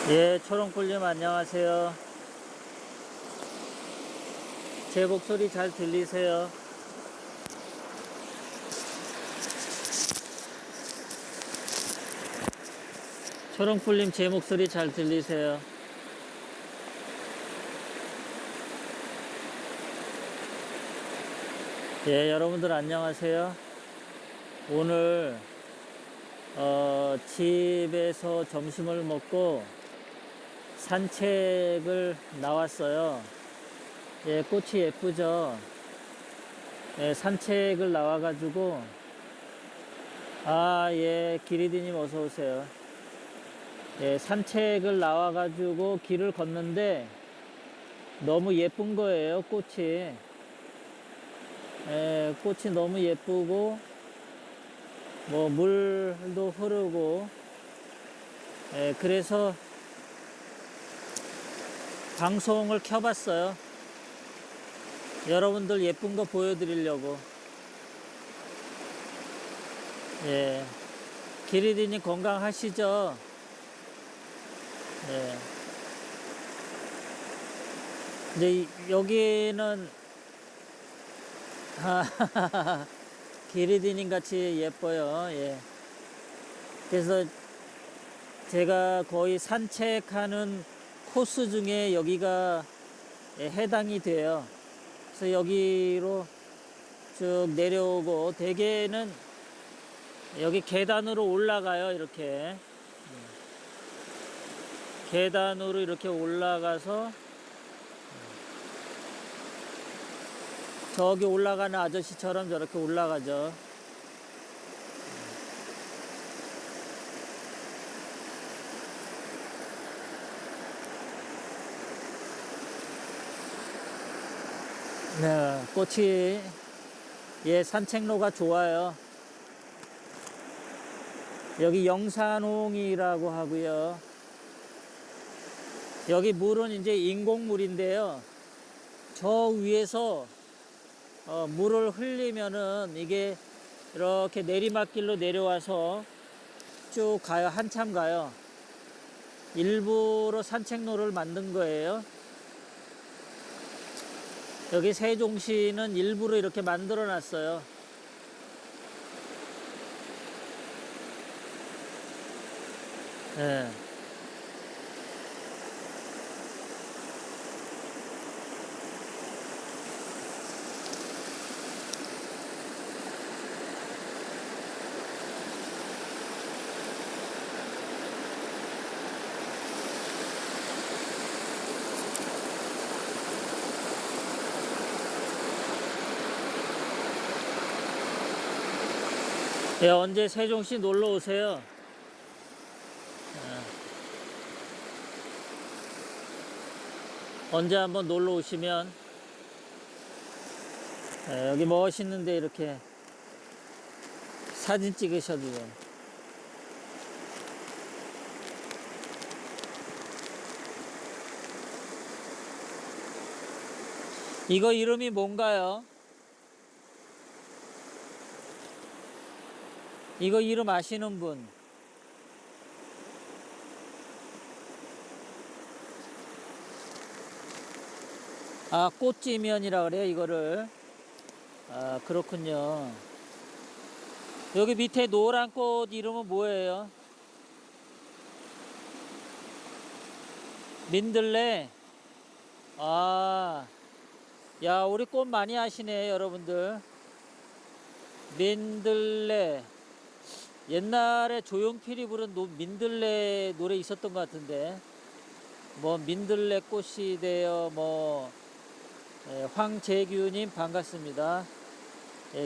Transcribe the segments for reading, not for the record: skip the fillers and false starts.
예, 초롱꿀님 안녕하세요. 제 목소리 잘 들리세요? 초롱꿀님 제 목소리 잘 들리세요? 예, 여러분들 안녕하세요. 오늘 집에서 점심을 먹고 산책을 나왔어요. 예, 꽃이 예쁘죠? 예, 산책을 나와가지고 예, 기리디님 어서 오세요. 예, 산책을 나와가지고 길을 걷는데 너무 예쁜 거예요, 꽃이. 예, 꽃이 너무 예쁘고 뭐 물도 흐르고, 예, 그래서 방송을 켜봤어요. 여러분들 예쁜 거 보여드리려고. 예, 기리디님 건강하시죠? 예. 이제 여기는 기리디님 같이 예뻐요. 예. 그래서 제가 거의 산책하는 코스 중에 여기가 해당이 돼요. 그래서 여기로 쭉 내려오고, 대개는 여기 계단으로 올라가요. 이렇게 계단으로 이렇게 올라가서 저기 올라가는 아저씨처럼 저렇게 올라가죠. 네, 꽃이, 예, 산책로가 좋아요. 여기 영산홍이라고 하고요. 여기 물은 이제 인공물인데요. 저 위에서 물을 흘리면은 이게 이렇게 내리막길로 내려와서 쭉 가요. 한참 가요. 일부러 산책로를 만든 거예요. 여기 세종시는 일부러 이렇게 만들어 놨어요. 예. 예, 언제 세종시 놀러 오세요. 언제 한번 놀러 오시면, 예, 여기 멋있는데 이렇게 사진 찍으셔도 돼요. 이거 이름이 뭔가요? 이거 이름 아시는 분? 꽃지면이라 그래요, 이거를. 그렇군요. 여기 밑에 노란 꽃 이름은 뭐예요? 민들레. 야, 우리 꽃 많이 아시네, 여러분들. 민들레. 옛날에 조용필이 부른 민들레 노래 있었던 것 같은데, 뭐 민들레 꽃이 되어 뭐, 황재규님 반갑습니다.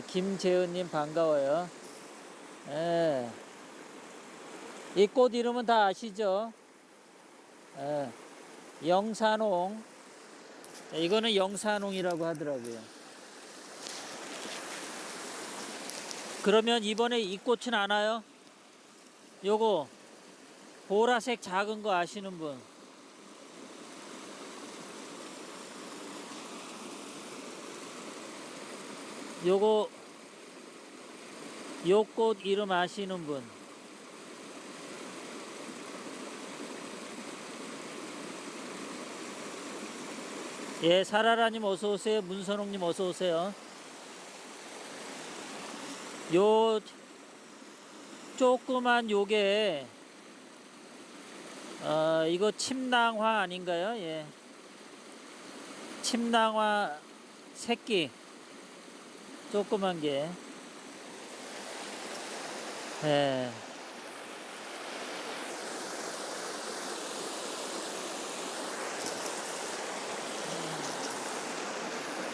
김재은님 반가워요. 예. 이 꽃 이름은 다 아시죠? 예. 영산홍. 이거는 영산홍이라고 하더라고요. 그러면 이번에 이 꽃은 안 와요? 요거 보라색 작은 거 아시는 분? 요거 요 꽃 이름 아시는 분? 예, 사라라님 어서 오세요. 문선홍님 어서 오세요. 요 조그만 요게 이거 침낭화 아닌가요? 예, 침낭화 새끼 조그만 게. 예.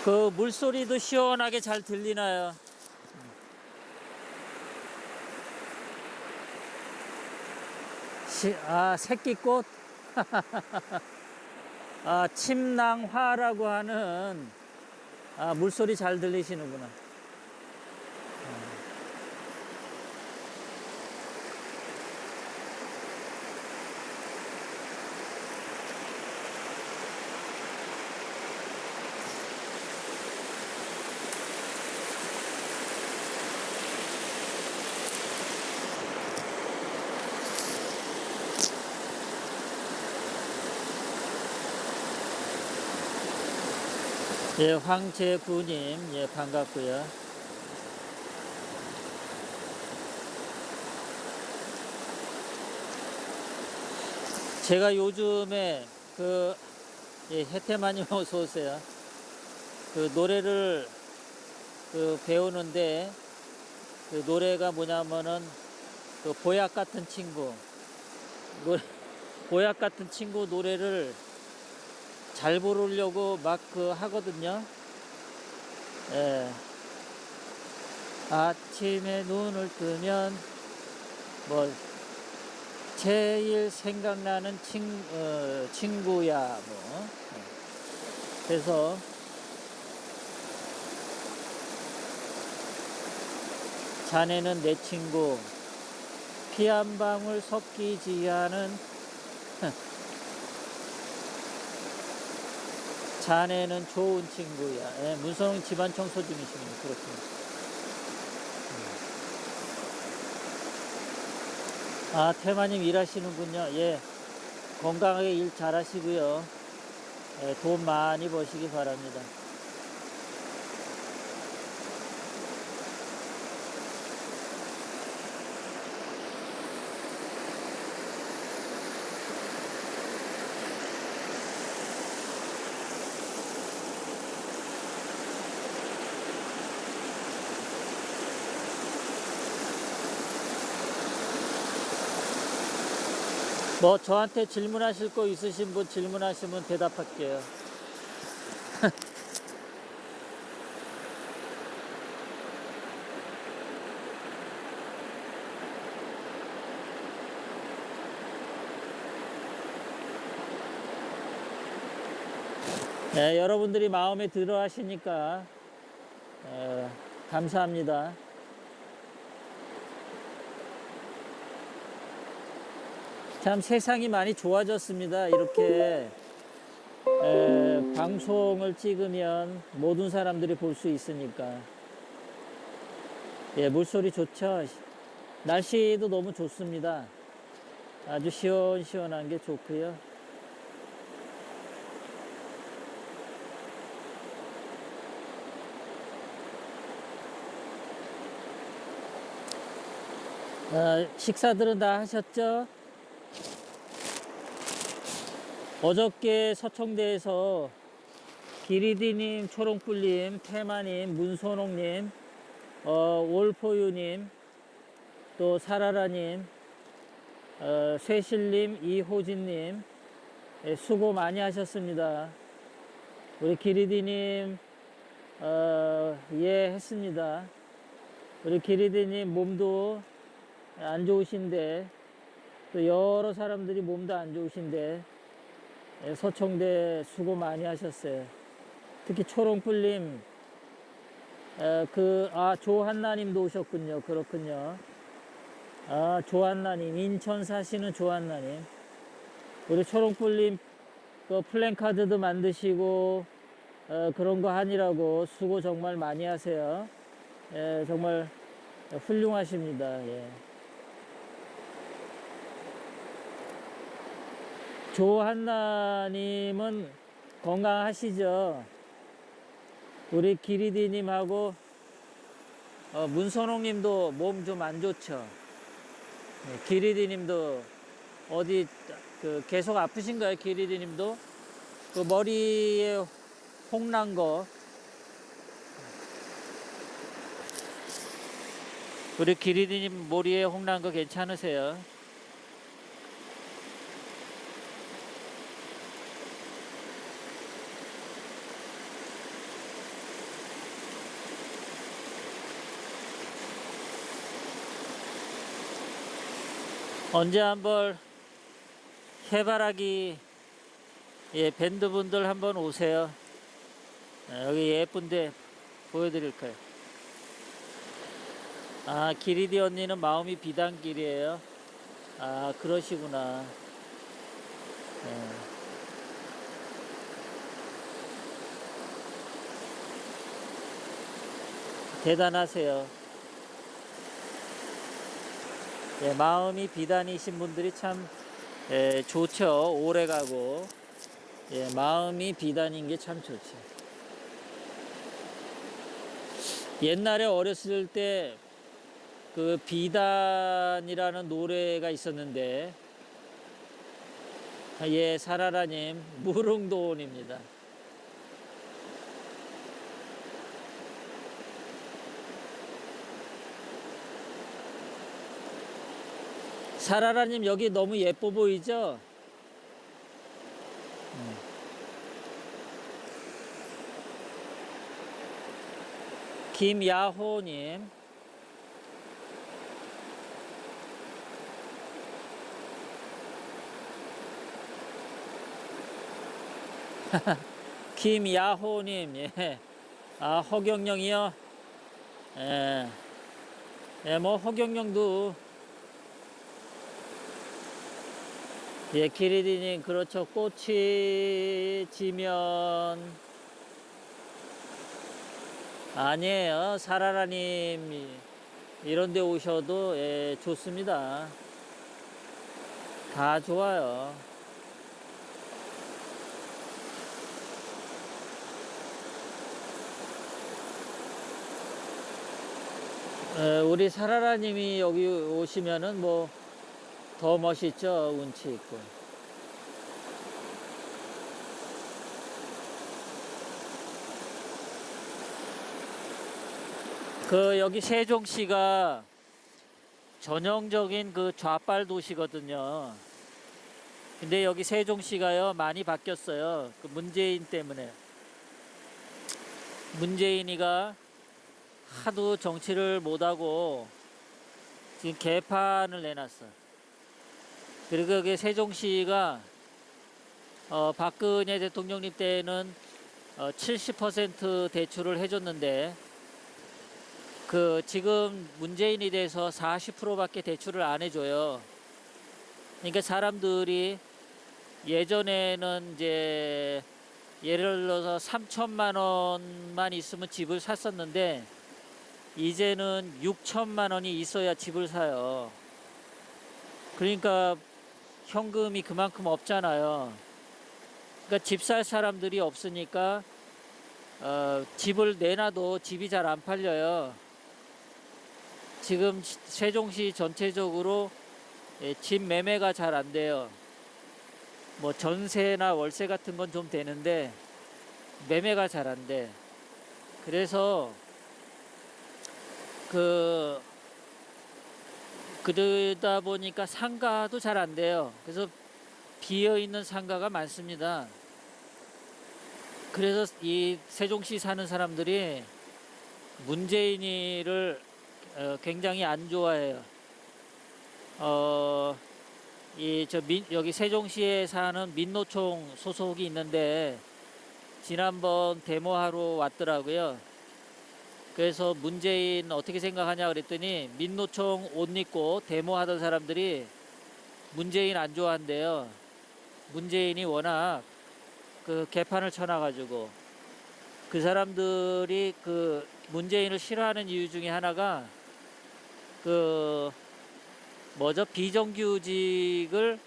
그 물소리도 시원하게 잘 들리나요? 새끼꽃? 침낭화라고 하는, 물소리 잘 들리시는구나. 예, 황재구님, 예, 반갑고요. 제가 요즘에 예, 혜태마님 어서 오세요. 그 노래를 배우는데, 그 노래가 뭐냐면은 그 보약 같은 친구 노래, 보약 같은 친구 노래를 잘 부르려고 막 하거든요. 예. 아침에 눈을 뜨면 뭐 제일 생각나는 친구야 뭐. 그래서 자네는 내 친구 피 한 방울 섞이지 않은 자네는 좋은 친구야. 예, 문성 집안 청소 중이시군요. 그렇군요. 태마님 일하시는군요. 예, 건강하게 일 잘하시고요. 예, 돈 많이 버시기 바랍니다. 뭐 저한테 질문하실 거 있으신 분 질문하시면 대답할게요. 네, 여러분들이 마음에 들어 하시니까 감사합니다. 참 세상이 많이 좋아졌습니다. 이렇게 방송을 찍으면 모든 사람들이 볼 수 있으니까. 예, 물소리 좋죠. 날씨도 너무 좋습니다. 아주 시원시원한 게 좋고요. 식사들은 다 하셨죠? 어저께 서청대에서 기리디님, 초롱불님, 태마님, 문선홍님, 올포유님, 또 사라라님, 쇠실님, 이호진님, 예, 수고 많이 하셨습니다. 우리 기리디님, 이해했습니다. 우리 기리디님 몸도 안 좋으신데, 또 여러 사람들이 몸도 안 좋으신데, 예, 서청대 수고 많이 하셨어요. 특히 초롱불님, 조한나님도 오셨군요. 그렇군요. 조한나님, 인천 사시는 조한나님. 우리 초롱불님, 그 플랜카드도 만드시고, 그런 거 하느라고 수고 정말 많이 하세요. 예, 정말 훌륭하십니다. 예. 조한나님은 건강하시죠? 우리 기리디님하고 문선홍님도 몸 좀 안 좋죠? 네, 기리디님도 어디 계속 아프신가요? 기리디님도 그 머리에 홍난 거, 우리 기리디님 머리에 홍난 거 괜찮으세요? 언제 한번 해바라기 밴드분들 한번 오세요. 여기 예쁜데 보여드릴 거예요. 아, 기리디 언니는 마음이 비단길이에요. 아, 그러시구나. 네. 대단하세요. 마음이 비단이신 분들이 참 좋죠. 오래 가고. 마음이 비단인 게 참 좋죠. 옛날에 어렸을 때 그 비단이라는 노래가 있었는데, 사라라님, 무릉도원입니다. 사라라님 여기 너무 예뻐 보이죠? 김야호님, 김야호님, 아, 허경영이요? 뭐, 허경영도, 기리디님, 그렇죠. 꽃이 지면, 아니에요. 사라라님, 이런 데 오셔도, 좋습니다. 다 좋아요. 우리 사라라님이 여기 오시면은 뭐 더 멋있죠. 운치 있고. 여기 세종시가 전형적인 좌빨 도시거든요. 근데 여기 세종시가요 많이 바뀌었어요. 문재인 때문에. 문재인이가 하도 정치를 못하고 지금 개판을 내놨어. 그리고 여기 세종시가 박근혜 대통령님 때는 70% 대출을 해줬는데 지금 문재인이 돼서 40%밖에 대출을 안 해줘요. 그러니까 사람들이 예전에는 이제 예를 들어서 3천만 원만 있으면 집을 샀었는데 이제는 6천만 원이 있어야 집을 사요. 그러니까 현금이 그만큼 없잖아요. 그러니까 집 살 사람들이 없으니까 집을 내놔도 집이 잘 안 팔려요. 지금 세종시 전체적으로 집 매매가 잘 안 돼요. 뭐 전세나 월세 같은 건 좀 되는데 매매가 잘 안 돼. 그래서 그러다 보니까 상가도 잘 안 돼요. 그래서 비어 있는 상가가 많습니다. 그래서 이 세종시 사는 사람들이 문재인이를 굉장히 안 좋아해요. 여기 세종시에 사는 민노총 소속이 있는데 지난번 데모하러 왔더라고요. 그래서 문재인 어떻게 생각하냐 그랬더니 민노총 옷 입고 데모하던 사람들이 문재인 안 좋아한대요. 문재인이 워낙 개판을 쳐놔가지고 그 사람들이 문재인을 싫어하는 이유 중에 하나가 비정규직을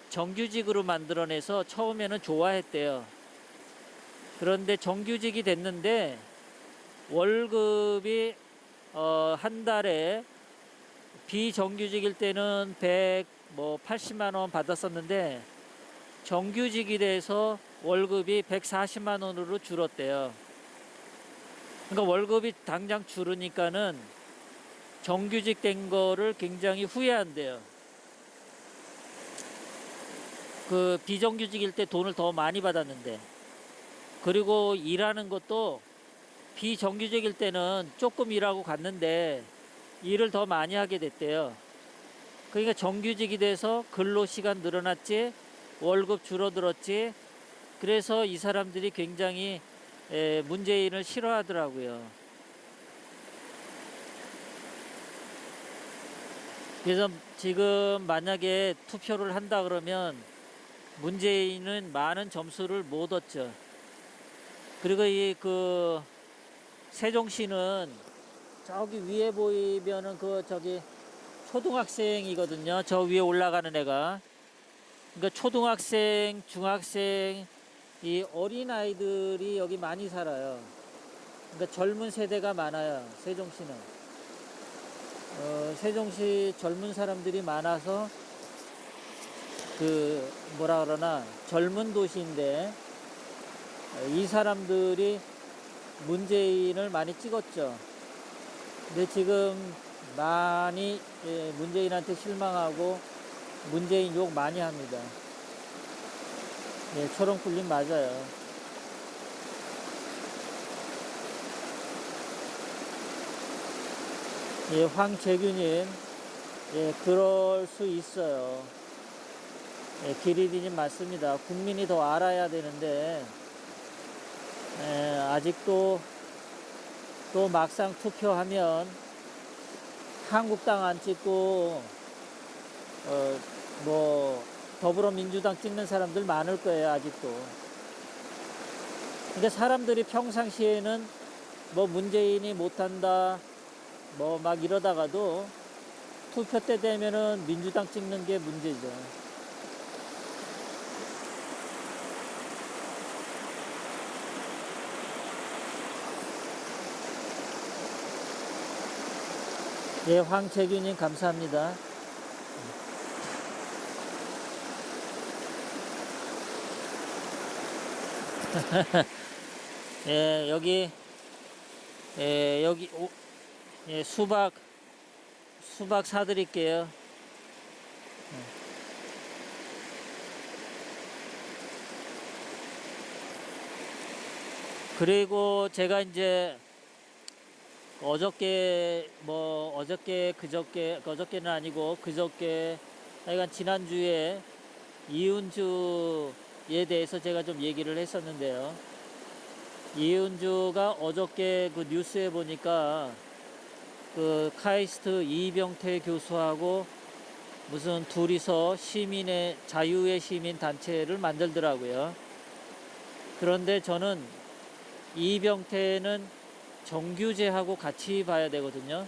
정규직으로 만들어내서 처음에는 좋아했대요. 그런데 정규직이 됐는데 월급이 한 달에 비정규직일 때는 80만 원 받았었는데 정규직이 돼서 월급이 140만 원으로 줄었대요. 그러니까 월급이 당장 줄으니까는 정규직 된 거를 굉장히 후회한대요. 그 비정규직일 때 돈을 더 많이 받았는데, 그리고 일하는 것도 비정규직일 때는 조금 일하고 갔는데 일을 더 많이 하게 됐대요. 그러니까 정규직이 돼서 근로 시간 늘어났지, 월급 줄어들었지. 그래서 이 사람들이 굉장히 문재인을 싫어하더라고요. 그래서 지금 만약에 투표를 한다 그러면 문재인은 많은 점수를 못 얻죠. 그리고 이 그 세종시는 저기 위에 보이면은 저기 초등학생이거든요. 저 위에 올라가는 애가. 그러니까 초등학생, 중학생, 이 어린 아이들이 여기 많이 살아요. 그러니까 젊은 세대가 많아요. 세종시는. 세종시 젊은 사람들이 많아서 그 뭐라 그러나 젊은 도시인데 이 사람들이 문재인을 많이 찍었죠. 근데 지금 많이 문재인한테 실망하고 문재인 욕 많이 합니다. 초롱불님 맞아요. 황재규님, 그럴 수 있어요. 기리디님 맞습니다. 국민이 더 알아야 되는데 아직도 또 막상 투표하면 한국당 안 찍고 뭐 더불어민주당 찍는 사람들 많을 거예요. 아직도. 그러니까 사람들이 평상시에는 뭐 문재인이 못한다 뭐 막 이러다가도 투표 때 되면은 민주당 찍는 게 문제죠. 황재규님 감사합니다. 여기 수박 사드릴게요. 그리고 제가 이제 그저께는 아니고 그저께 하여간 지난주에 이은주에 대해서 제가 좀 얘기를 했었는데요. 이은주가 어저께 그 뉴스에 보니까 그 카이스트 이병태 교수하고 무슨 둘이서 자유의 시민 단체를 만들더라고요. 그런데 저는 이병태는 정규제하고 같이 봐야 되거든요.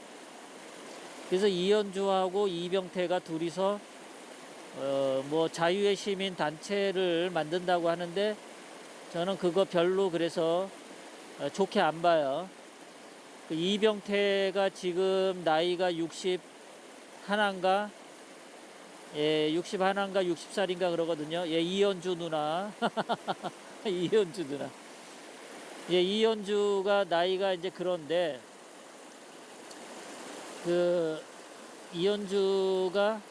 그래서 이현주하고 이병태가 둘이서 뭐 자유의 시민 단체를 만든다고 하는데 저는 그거 별로 그래서 좋게 안 봐요. 그 이병태가 지금 나이가 61인가 60살인가 그러거든요. 이현주 누나 이현주 누나. 이현주가 나이가 이제 그런데 그 이현주가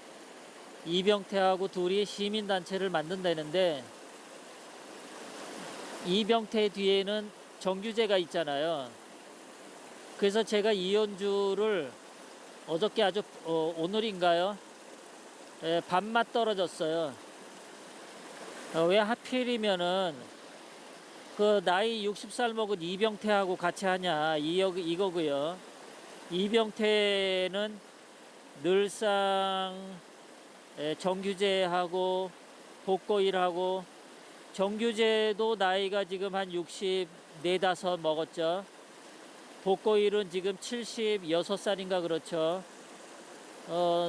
이병태하고 둘이 시민단체를 만든다는데 이병태 뒤에는 정규제가 있잖아요. 그래서 제가 이현주를 어저께 오늘인가요? 밥맛 떨어졌어요. 왜 하필이면은 그 나이 60살 먹은 이병태하고 같이 하냐 이거고요. 이병태는 늘상 정규제하고 복고일하고 정규제도 나이가 지금 한 64, 5 먹었죠. 복고일은 지금 76살인가 그렇죠.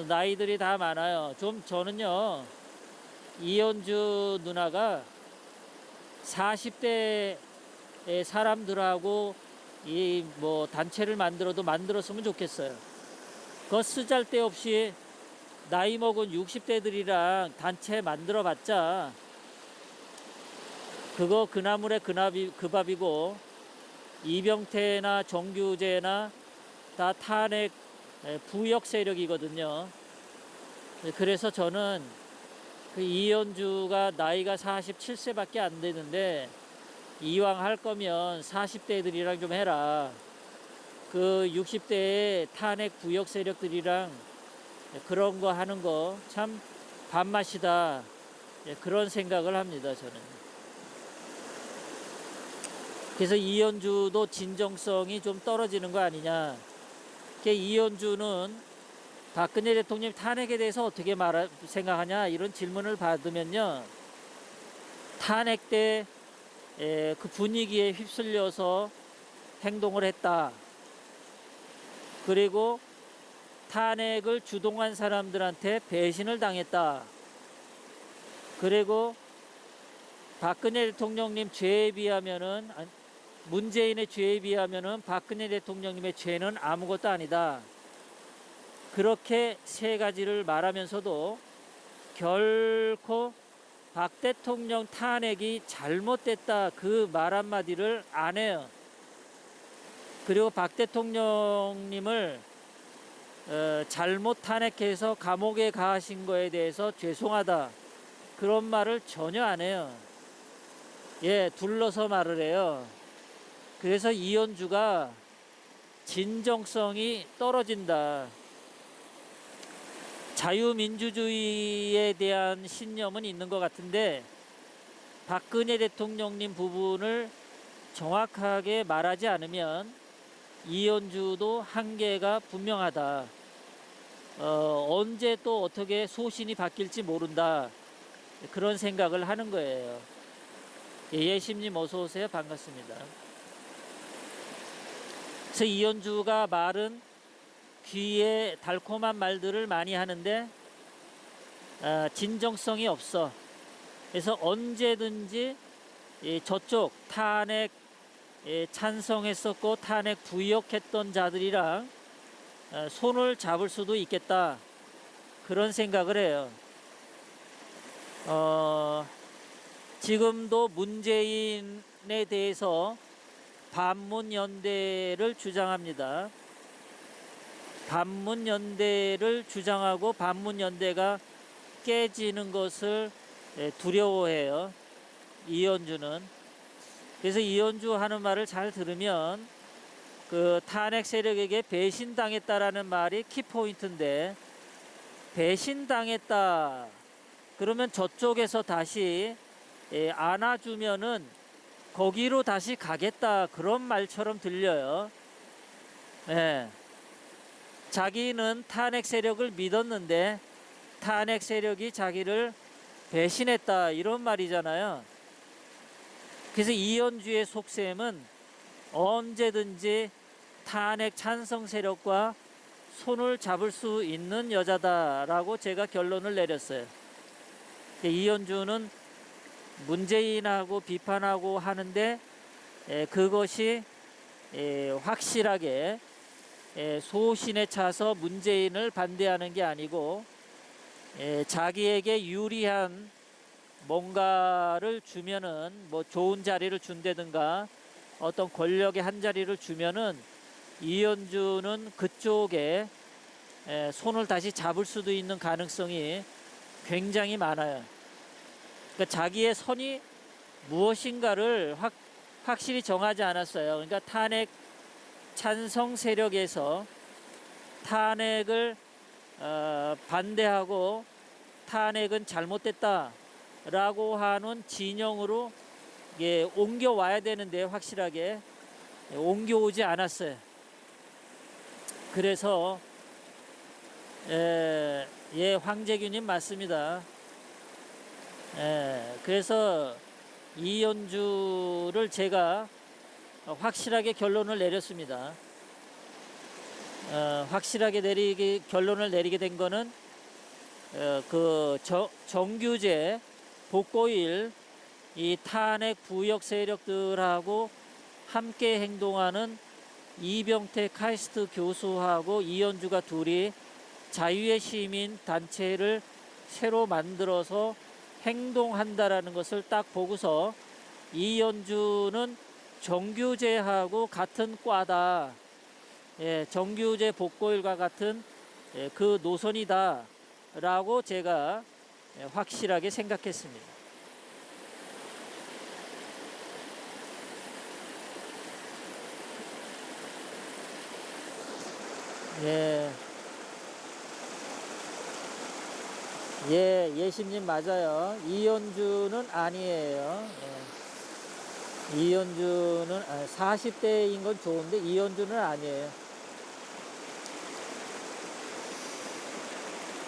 나이들이 다 많아요. 저는요 이현주 누나가 40대 사람들하고 이 뭐 단체를 만들었으면 좋겠어요. 그 쓰잘데없이 나이 먹은 60대들이랑 단체 만들어봤자 그거 그나물의 그 밥이고, 이병태나 정규재나 다 탄핵 부역 세력이거든요. 그래서 저는 그 이현주가 나이가 47세밖에 안 되는데 이왕 할 거면 40대들이랑 좀 해라. 그 60대의 탄핵 부역 세력들이랑 그런 거 하는 거 참 밥맛이다. 그런 생각을 합니다, 저는. 그래서 이현주도 진정성이 좀 떨어지는 거 아니냐. 이현주는 박근혜 대통령 탄핵에 대해서 어떻게 생각하냐 이런 질문을 받으면요, 탄핵 때 그 분위기에 휩쓸려서 행동을 했다. 그리고 탄핵을 주동한 사람들한테 배신을 당했다. 그리고 박근혜 대통령님 죄에 비하면은, 문재인의 죄에 비하면은 박근혜 대통령님의 죄는 아무것도 아니다. 그렇게 세 가지를 말하면서도 결코 박 대통령 탄핵이 잘못됐다 그 말 한마디를 안 해요. 그리고 박 대통령님을 잘못 탄핵해서 감옥에 가신 거에 대해서 죄송하다 그런 말을 전혀 안 해요. 둘러서 말을 해요. 그래서 이현주가 진정성이 떨어진다. 자유민주주의에 대한 신념은 있는 것 같은데 박근혜 대통령님 부분을 정확하게 말하지 않으면 이현주도 한계가 분명하다. 언제 또 어떻게 소신이 바뀔지 모른다. 그런 생각을 하는 거예요. 예심님 어서 오세요. 반갑습니다. 그래서 이현주가 말은 귀에 달콤한 말들을 많이 하는데 진정성이 없어. 그래서 언제든지 저쪽 탄핵 찬성했었고 탄핵 부역했던 자들이랑 손을 잡을 수도 있겠다. 그런 생각을 해요. 지금도 문재인에 대해서 반문연대를 주장합니다. 반문연대를 주장하고 반문연대가 깨지는 것을 두려워해요. 이현주는. 그래서 이현주 하는 말을 잘 들으면 그 탄핵 세력에게 배신당했다라는 말이 키포인트인데, 배신당했다 그러면 저쪽에서 다시 안아주면은 거기로 다시 가겠다 그런 말처럼 들려요. 자기는 탄핵 세력을 믿었는데 탄핵 세력이 자기를 배신했다 이런 말이잖아요. 그래서 이현주의 속셈은 언제든지 탄핵 찬성 세력과 손을 잡을 수 있는 여자다라고 제가 결론을 내렸어요. 이현주는 문재인하고 비판하고 하는데 그것이 확실하게 소신에 차서 문재인을 반대하는 게 아니고 자기에게 유리한 뭔가를 주면은, 뭐 좋은 자리를 준다든가 어떤 권력의 한 자리를 주면은 이현주는 그쪽에 손을 다시 잡을 수도 있는 가능성이 굉장히 많아요. 그러니까 자기의 선이 무엇인가를 확실히 정하지 않았어요. 그러니까 탄핵 찬성 세력에서 탄핵을 반대하고 탄핵은 잘못됐다 라고 하는 진영으로 옮겨와야 되는데 확실하게 옮겨오지 않았어요. 그래서 황재균님 맞습니다. 그래서 이현주를 제가 확실하게 결론을 내렸습니다. 확실하게 결론을 내리게 된 거는 그 정규제 복고일 이 탄핵 부역 세력들하고 함께 행동하는 이병태 카이스트 교수하고 이현주가 둘이 자유의 시민 단체를 새로 만들어서 행동한다라는 것을 딱 보고서 이현주는 정규제하고 같은 과다. 정규제 복고일과 같은 그 노선이다 라고 제가 확실하게 생각했습니다. 예심님 맞아요. 이현주는 아니에요. 이현주는 40대인 건 좋은데 이현주는 아니에요.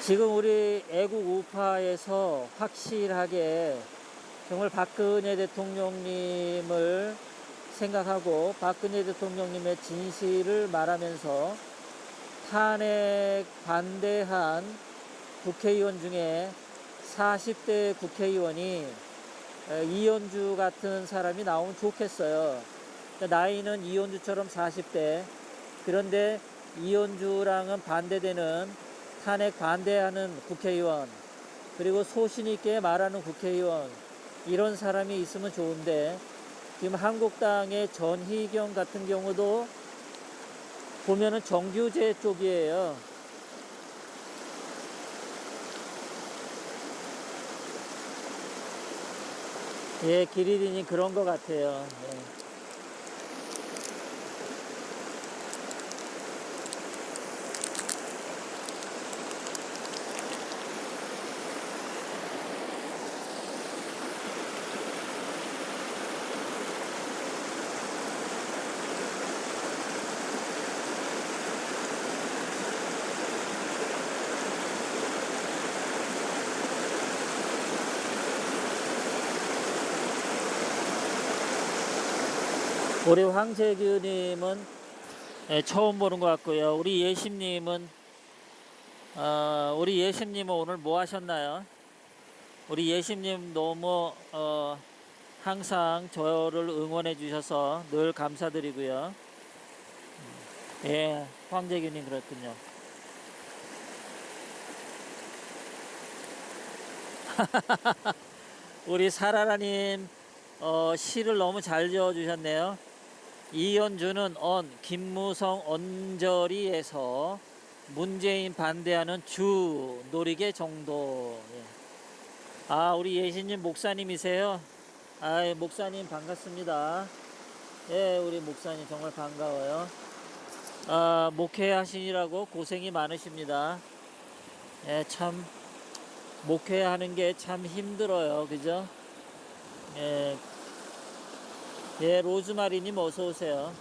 지금 우리 애국 우파에서 확실하게 정말 박근혜 대통령님을 생각하고 박근혜 대통령님의 진실을 말하면서 탄핵 반대한 국회의원 중에 40대 국회의원이 이현주 같은 사람이 나오면 좋겠어요. 나이는 이현주처럼 40대. 그런데 이현주랑은 반대되는 탄핵 반대하는 국회의원, 그리고 소신있게 말하는 국회의원, 이런 사람이 있으면 좋은데 지금 한국당의 전희경 같은 경우도 보면은 정규제 쪽이에요. 기리리님 그런 것 같아요. 우리 황재규님은 처음 보는 것 같고요. 우리 예심님은 오늘 뭐 하셨나요? 우리 예심님 너무 항상 저를 응원해 주셔서 늘 감사드리고요. 황재규님 그렇군요. 우리 사라라님 시를 너무 잘 지어주셨네요. 이현주는 김무성 언저리에서 문재인 반대하는 주 노리개 정도. 우리 예신님 목사님이세요? 목사님 반갑습니다. 우리 목사님 정말 반가워요. 목회하시느라고 고생이 많으십니다. 참 목회하는 게 참 힘들어요. 그죠? 로즈마리님 어서오세요.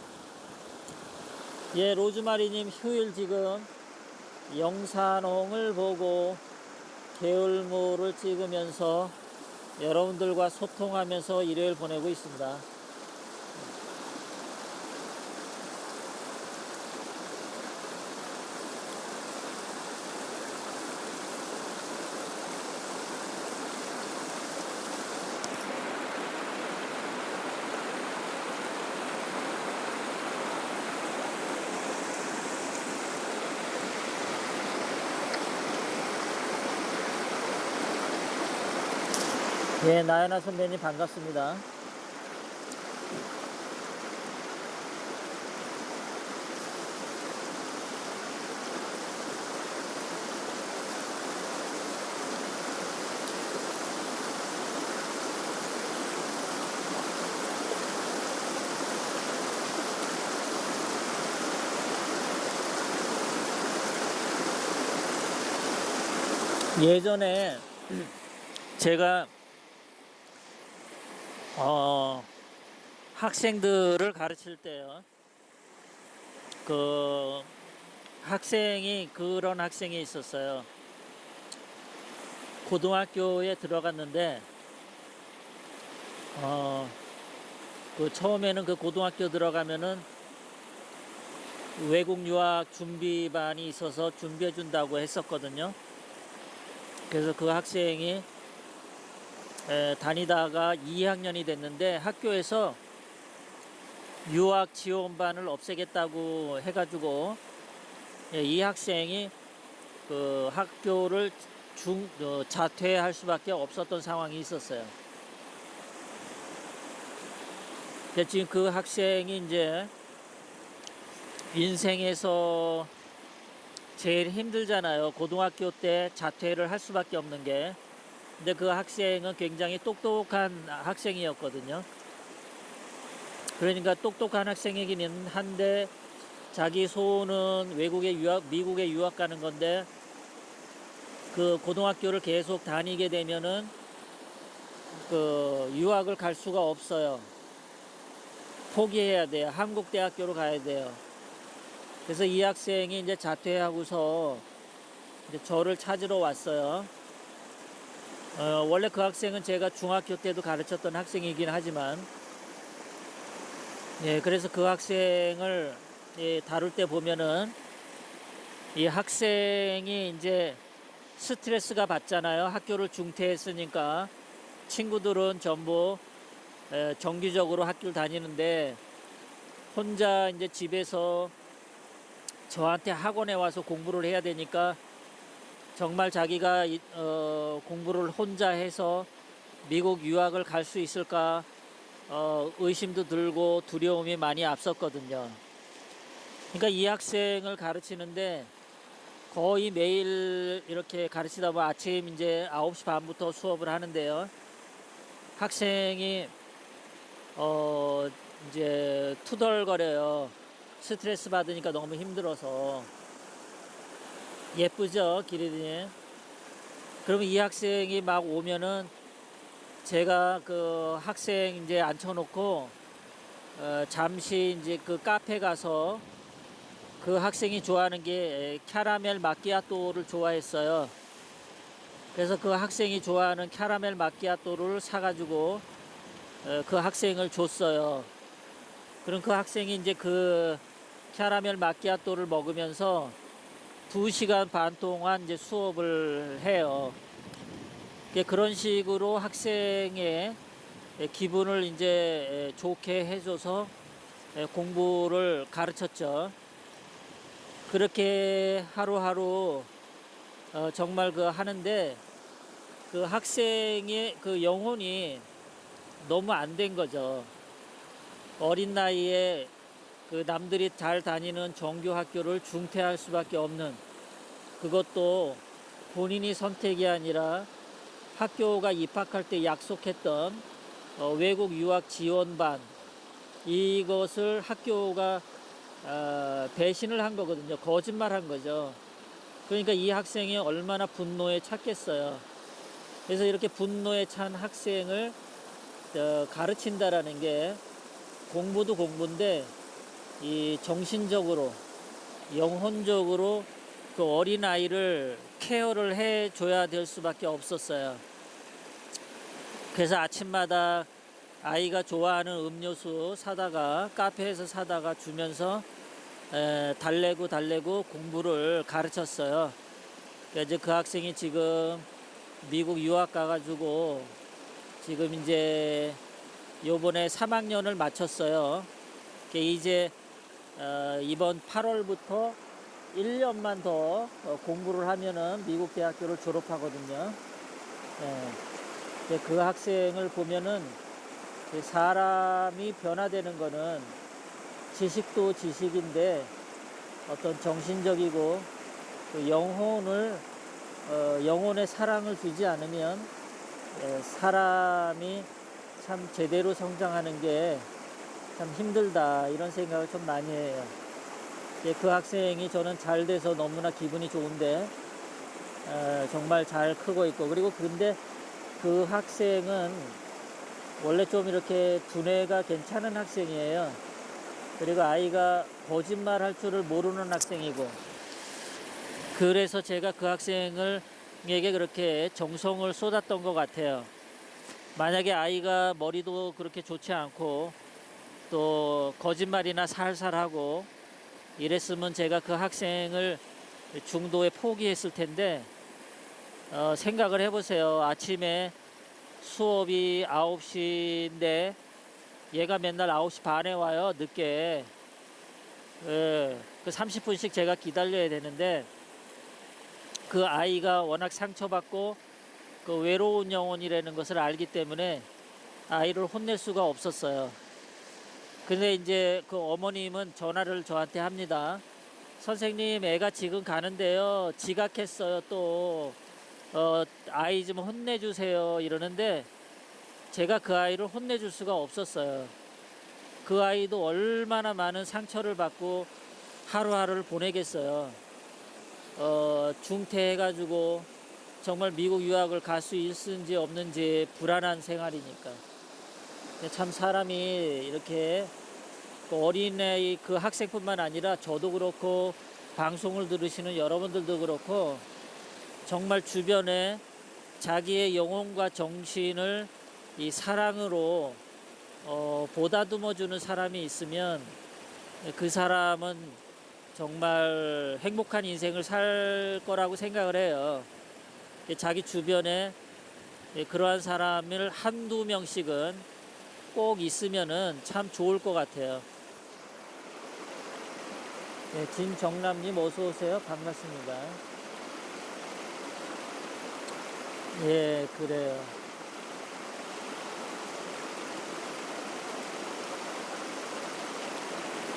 로즈마리님 휴일 지금 영산홍을 보고 게을모를 찍으면서 여러분들과 소통하면서 일요일 보내고 있습니다. 나연아 선배님 반갑습니다. 예전에 제가 학생들을 가르칠 때요. 그런 학생이 있었어요. 고등학교에 들어갔는데, 처음에는 그 고등학교 들어가면은 외국 유학 준비반이 있어서 준비해 준다고 했었거든요. 그래서 그 학생이 다니다가 2학년이 됐는데 학교에서 유학 지원반을 없애겠다고 해가지고 이 학생이 그 학교를 자퇴할 수밖에 없었던 상황이 있었어요. 지금 그 학생이 이제 인생에서 제일 힘들잖아요. 고등학교 때 자퇴를 할 수밖에 없는 게. 근데 그 학생은 굉장히 똑똑한 학생이었거든요. 그러니까 똑똑한 학생이기는 한데 자기 소원은 미국에 유학 가는 건데 그 고등학교를 계속 다니게 되면은 그 유학을 갈 수가 없어요. 포기해야 돼요. 한국 대학교로 가야 돼요. 그래서 이 학생이 이제 자퇴하고서 이제 저를 찾으러 왔어요. 원래 그 학생은 제가 중학교 때도 가르쳤던 학생이긴 하지만, 예, 그래서 그 학생을 다룰 때 보면은 이 학생이 이제 스트레스가 받잖아요. 학교를 중퇴했으니까 친구들은 전부 정기적으로 학교를 다니는데 혼자 이제 집에서 저한테 학원에 와서 공부를 해야 되니까 정말 자기가 공부를 혼자 해서 미국 유학을 갈 수 있을까 의심도 들고 두려움이 많이 앞섰거든요. 그러니까 이 학생을 가르치는데 거의 매일 이렇게 가르치다 보면 아침 이제 9시 반부터 수업을 하는데요. 학생이 이제 투덜거려요. 스트레스 받으니까 너무 힘들어서. 예쁘죠, 기린이. 그러면 이 학생이 막 오면은 제가 그 학생 이제 앉혀놓고 잠시 이제 그 카페 가서 그 학생이 좋아하는 게 캐러멜 마끼아또를 좋아했어요. 그래서 그 학생이 좋아하는 캐러멜 마끼아또를 사가지고 그 학생을 줬어요. 그럼 그 학생이 이제 그 캐러멜 마끼아또를 먹으면서 2시간 반 동안 이제 수업을 해요. 그런 식으로 학생의 기분을 이제 좋게 해줘서 공부를 가르쳤죠. 그렇게 하루하루 정말 그 하는데 그 학생의 그 영혼이 너무 안 된 거죠. 어린 나이에 그 남들이 잘 다니는 정규 학교를 중퇴할 수밖에 없는, 그것도 본인이 선택이 아니라 학교가 입학할 때 약속했던 외국 유학 지원반, 이것을 학교가 배신을 한 거거든요. 거짓말 한 거죠. 그러니까 이 학생이 얼마나 분노에 찼겠어요. 그래서 이렇게 분노에 찬 학생을 가르친다라는 게 공부도 공부인데 이 정신적으로, 영혼적으로 그 어린 아이를 케어를 해줘야 될 수밖에 없었어요. 그래서 아침마다 아이가 좋아하는 음료수 사다가 카페에서 사다가 주면서 달래고 공부를 가르쳤어요. 그러니까 이제 그 학생이 지금 미국 유학 가가지고 지금 이제 요번에 3학년을 마쳤어요. 이제 이번 8월부터 1년만 더 공부를 하면은 미국 대학교를 졸업하거든요. 그 학생을 보면은 사람이 변화되는 거는 지식도 지식인데 어떤 정신적이고 그 영혼의 사랑을 주지 않으면 사람이 참 제대로 성장하는 게 참 힘들다, 이런 생각을 좀 많이 해요. 그 학생이 저는 잘 돼서 너무나 기분이 좋은데 정말 잘 크고 있고, 그리고 근데 그 학생은 원래 좀 이렇게 두뇌가 괜찮은 학생이에요. 그리고 아이가 거짓말 할 줄을 모르는 학생이고, 그래서 제가 그 학생에게 그렇게 정성을 쏟았던 것 같아요. 만약에 아이가 머리도 그렇게 좋지 않고 또 거짓말이나 살살하고 이랬으면 제가 그 학생을 중도에 포기했을 텐데, 생각을 해보세요. 아침에 수업이 9시인데 얘가 맨날 9시 반에 와요, 늦게. 예, 그 30분씩 제가 기다려야 되는데, 그 아이가 워낙 상처받고 그 외로운 영혼이라는 것을 알기 때문에 아이를 혼낼 수가 없었어요. 근데 이제 그 어머님은 전화를 저한테 합니다. 선생님, 애가 지금 가는데요, 지각했어요. 또 아이 좀 혼내주세요 이러는데, 제가 그 아이를 혼내줄 수가 없었어요. 그 아이도 얼마나 많은 상처를 받고 하루하루를 보내겠어요. 중퇴해가지고 정말 미국 유학을 갈 수 있는지 없는지 불안한 생활이니까. 근데 참 사람이 이렇게 그 어린애 그 학생뿐만 아니라 저도 그렇고 방송을 들으시는 여러분들도 그렇고 정말 주변에 자기의 영혼과 정신을 이 사랑으로 보다듬어주는 사람이 있으면 그 사람은 정말 행복한 인생을 살 거라고 생각을 해요. 자기 주변에 그러한 사람을 한두 명씩은 꼭 있으면은 참 좋을 것 같아요. 네, 진정남님 어서 오세요. 반갑습니다. 예, 그래요.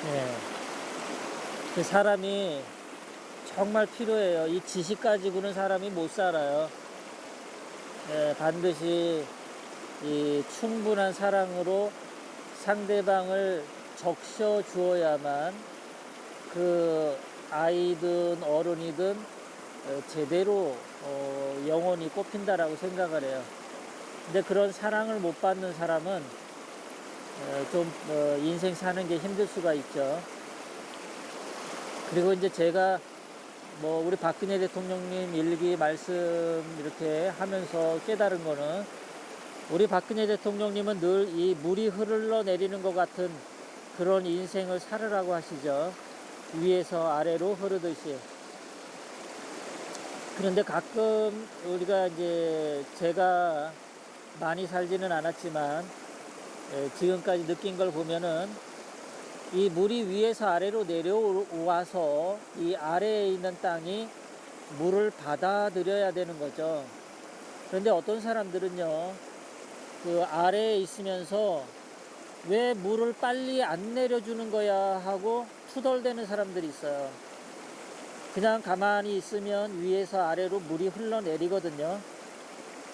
예, 그 사람이 정말 필요해요. 이 지식 가지고는 사람이 못 살아요. 예, 반드시 이 충분한 사랑으로 상대방을 적셔 주어야만 그 아이든 어른이든 제대로 영혼이 꽃핀다라고 생각을 해요. 근데 그런 사랑을 못 받는 사람은 좀 인생 사는 게 힘들 수가 있죠. 그리고 이제 제가 뭐 우리 박근혜 대통령님 일기 말씀 이렇게 하면서 깨달은 거는, 우리 박근혜 대통령님은 늘 이 물이 흘러내리는 것 같은 그런 인생을 살으라고 하시죠. 위에서 아래로 흐르듯이. 그런데 가끔 우리가 이제 제가 많이 살지는 않았지만 지금까지 느낀 걸 보면은 이 물이 위에서 아래로 내려와서 이 아래에 있는 땅이 물을 받아들여야 되는 거죠. 그런데 어떤 사람들은요, 그 아래에 있으면서 왜 물을 빨리 안 내려주는 거야 하고 투덜대는 사람들이 있어요. 그냥 가만히 있으면 위에서 아래로 물이 흘러내리거든요.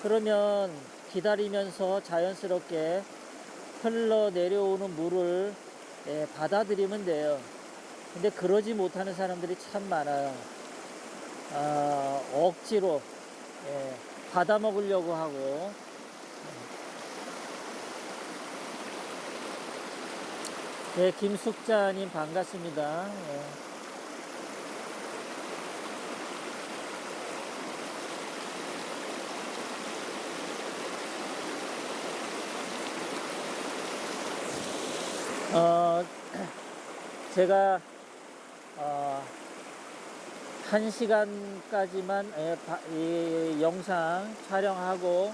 그러면 기다리면서 자연스럽게 흘러내려오는 물을 받아들이면 돼요. 근데 그러지 못하는 사람들이 참 많아요. 억지로 받아먹으려고 하고. 네, 김숙자님 반갑습니다. 제가 1시간까지만 이 영상 촬영하고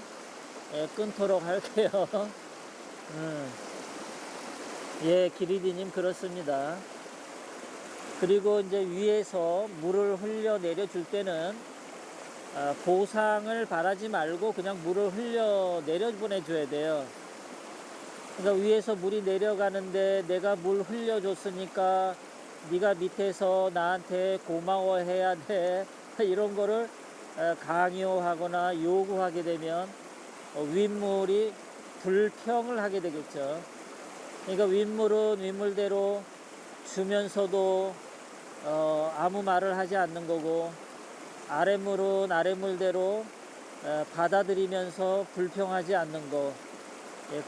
끊도록 할게요. 예, 기리디님 그렇습니다. 그리고 이제 위에서 물을 흘려 내려줄 때는 보상을 바라지 말고 그냥 물을 흘려 내려보내줘야 돼요. 그러니까 위에서 물이 내려가는데 내가 물 흘려줬으니까 네가 밑에서 나한테 고마워해야 돼 이런 거를 강요하거나 요구하게 되면 윗물이 불평을 하게 되겠죠. 그러니까 윗물은 윗물대로 주면서도 아무 말을 하지 않는 거고, 아랫물은 아랫물대로 받아들이면서 불평하지 않는 거.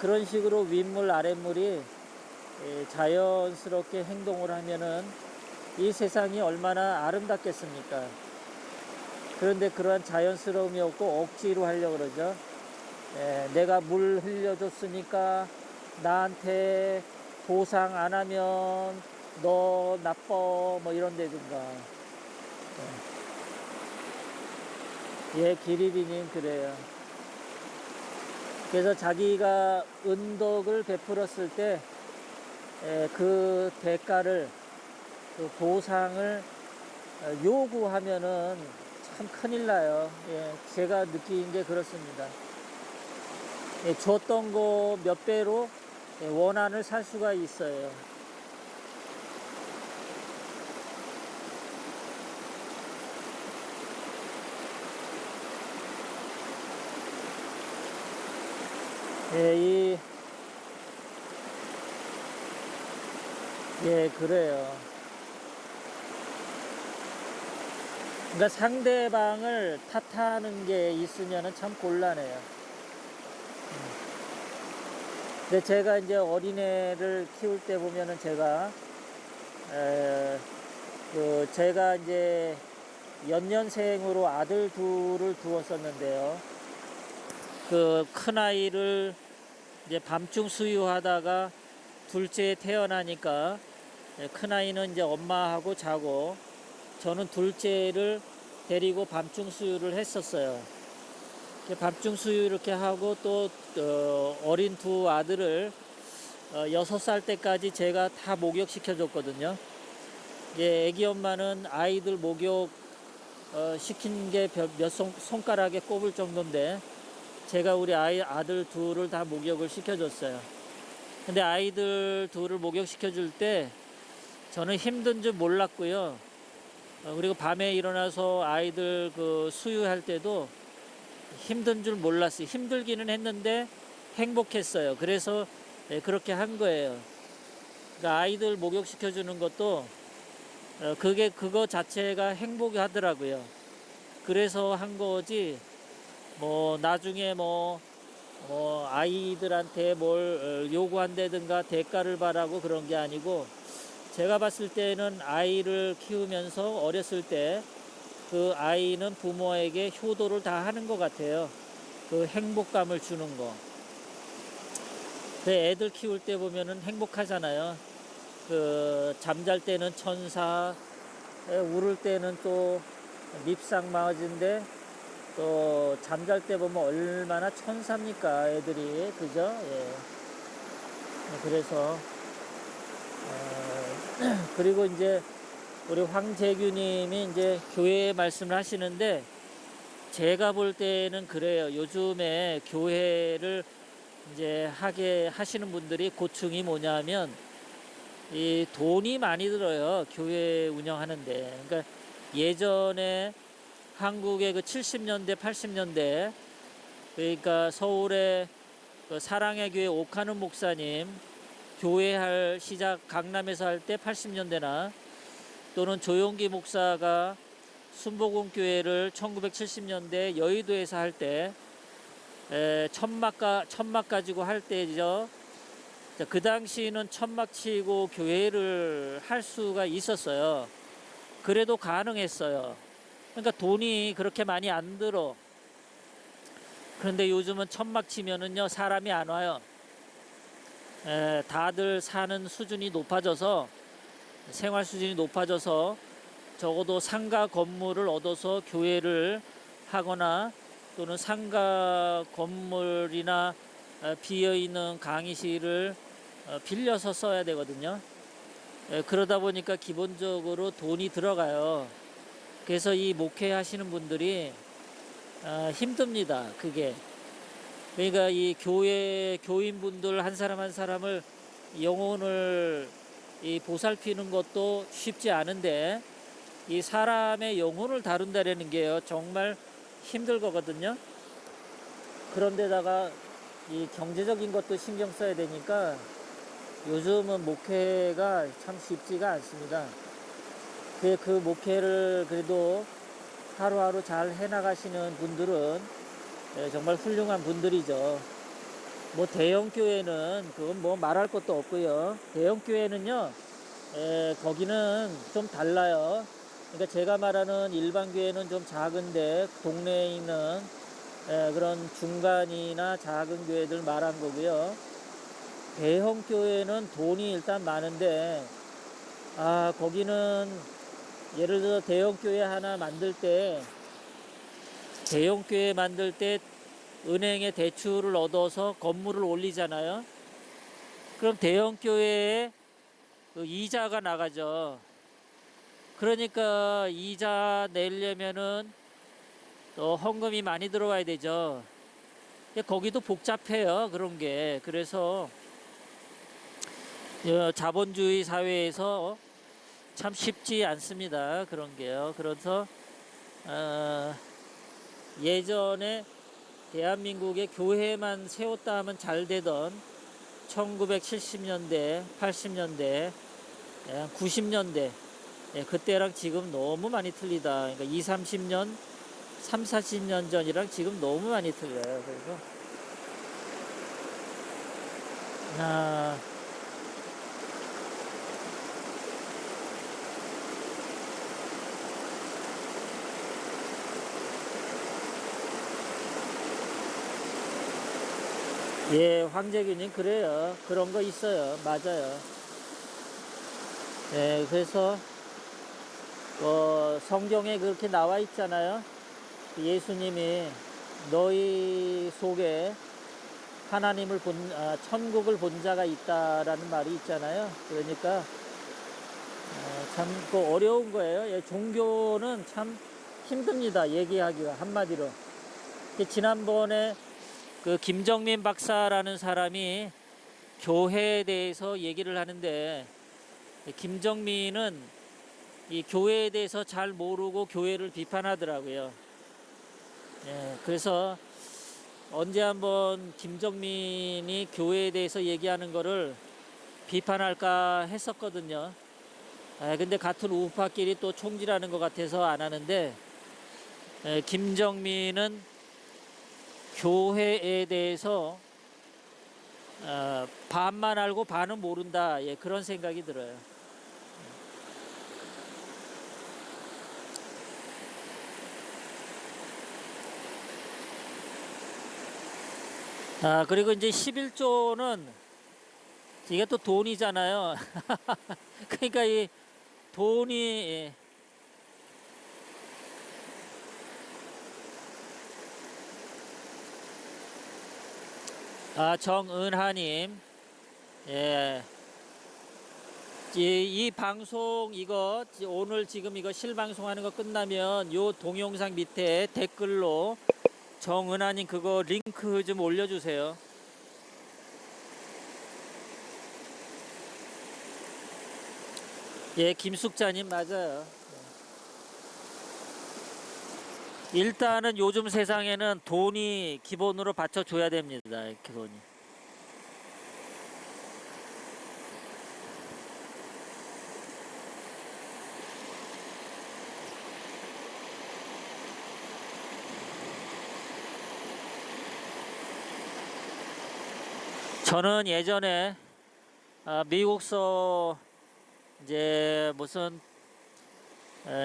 그런 식으로 윗물 아랫물이 자연스럽게 행동을 하면은 이 세상이 얼마나 아름답겠습니까? 그런데 그러한 자연스러움이 없고 억지로 하려고 그러죠. 내가 물 흘려줬으니까 나한테 보상 안 하면 너 나빠 뭐 이런 데든가. 예, 기리비님 그래요. 그래서 자기가 은덕을 베풀었을 때 그 대가를, 그 보상을 요구하면은 참 큰일 나요. 예, 제가 느낀 게 그렇습니다. 예, 줬던 거 몇 배로 원한을 살 수가 있어요. 예, 예, 그래요. 그러니까 상대방을 탓하는 게 있으면은 참 곤란해요. 근데 제가 이제 어린애를 키울 때 보면은 제가 이제 연년생으로 아들 둘을 두었었는데요. 그 큰아이를 이제 밤중 수유하다가 둘째 태어나니까 큰아이는 이제 엄마하고 자고 저는 둘째를 데리고 밤중 수유를 했었어요. 밤중 수유 이렇게 하고 또 어린 두 아들을 6살 때까지 제가 다 목욕시켜 줬거든요. 예, 애기 엄마는 아이들 목욕 시킨 게 몇 손가락에 꼽을 정도인데 제가 우리 아들 둘을 다 목욕을 시켜줬어요. 근데 아이들 둘을 목욕시켜 줄 때 저는 힘든 줄 몰랐고요. 그리고 밤에 일어나서 아이들 그 수유할 때도 힘든 줄 몰랐어요. 힘들기는 했는데 행복했어요. 그래서 그렇게 한 거예요. 그러니까 아이들 목욕시켜 주는 것도 그거 자체가 행복하더라고요. 그래서 한 거지, 뭐 나중에 아이들한테 뭘 요구한다든가 대가를 바라고 그런 게 아니고, 제가 봤을 때는 아이를 키우면서 어렸을 때 그 아이는 부모에게 효도를 다 하는 것 같아요. 그 행복감을 주는 거. 그 애들 키울 때 보면은 행복하잖아요. 그 잠잘 때는 천사, 울을 때는 또 밉상맞은데 또 잠잘 때 보면 얼마나 천사입니까, 애들이. 그죠? 예. 그래서 그리고 이제 우리 황재규님이 이제 교회 말씀을 하시는데, 제가 볼 때는 그래요. 요즘에 교회를 이제 하게 하시는 분들이 고충이 뭐냐면 이 돈이 많이 들어요. 교회 운영하는데. 그러니까 예전에 한국의 그 70년대, 80년대, 그러니까 서울의 그 사랑의 교회 옥하는 목사님 교회 시작 강남에서 할 때 80년대나, 또는 조용기 목사가 순복음 교회를 1970년대 여의도에서 할 때 천막 가지고 할 때죠. 그 당시는 천막 치고 교회를 할 수가 있었어요. 그래도 가능했어요. 그러니까 돈이 그렇게 많이 안 들어. 그런데 요즘은 천막 치면은요, 사람이 안 와요. 다들 사는 수준이 높아져서, 생활 수준이 높아져서 적어도 상가 건물을 얻어서 교회를 하거나, 또는 상가 건물이나 비어있는 강의실을 빌려서 써야 되거든요. 그러다 보니까 기본적으로 돈이 들어가요. 그래서 이 목회하시는 분들이 힘듭니다. 그게. 그러니까 이 교인분들 한 사람 한 사람을 영혼을 보살피는 것도 쉽지 않은데, 이 사람의 영혼을 다룬다라는 게요, 정말 힘들 거거든요. 그런데다가 이 경제적인 것도 신경 써야 되니까 요즘은 목회가 참 쉽지가 않습니다. 그 목회를 그래도 하루하루 잘 해나가시는 분들은 정말 훌륭한 분들이죠. 뭐 대형 교회는 그건 뭐 말할 것도 없고요. 대형 교회는요, 거기는 좀 달라요. 그러니까 제가 말하는 일반 교회는 좀 작은데 동네에 있는 그런 중간이나 작은 교회들 말한 거고요. 대형 교회는 돈이 일단 많은데, 거기는 예를 들어 대형 교회 하나 만들 때 은행에 대출을 얻어서 건물을 올리잖아요. 그럼 대형 교회에 그 이자가 나가죠. 그러니까 이자 내려면은 또 헌금이 많이 들어와야 되죠. 근데 거기도 복잡해요, 그런 게. 그래서 자본주의 사회에서 참 쉽지 않습니다, 그런 게요. 그래서 예전에 대한민국의 교회만 세웠다 하면 잘 되던 1970년대, 80년대, 90년대, 그때랑 지금 너무 많이 틀리다. 그러니까 2, 30년, 3, 40년 전이랑 지금 너무 많이 틀려요. 그래서 아, 예, 황재균님 그래요. 그런 거 있어요. 맞아요. 예, 그래서 성경에 그렇게 나와 있잖아요. 예수님이 너희 속에 하나님을 천국을 본 자가 있다라는 말이 있잖아요. 그러니까 참 어려운 거예요. 예, 종교는 참 힘듭니다. 얘기하기가 한마디로. 지난번에 그 김정민 박사라는 사람이 교회에 대해서 얘기를 하는데, 김정민은 이 교회에 대해서 잘 모르고 교회를 비판하더라고요. 예, 그래서 언제 한번 김정민이 교회에 대해서 얘기하는 거를 비판할까 했었거든요. 근데 같은 우파끼리 또 총질하는 것 같아서 안 하는데, 김정민은 교회에 대해서 반만 알고 반은 모른다. 예, 그런 생각이 들어요. 그리고 이제 11조는 이게 또 돈이잖아요. 그러니까 이 돈이 정은하님, 예, 이 방송 이거 오늘 지금 이거 실방송하는 거 끝나면 요 동영상 밑에 댓글로 정은하님 그거 링크 좀 올려주세요. 예, 김숙자님 맞아요. 일단은 요즘 세상에는 돈이 기본으로 받쳐줘야 됩니다. 기본이. 저는 예전에 미국서 이제 무슨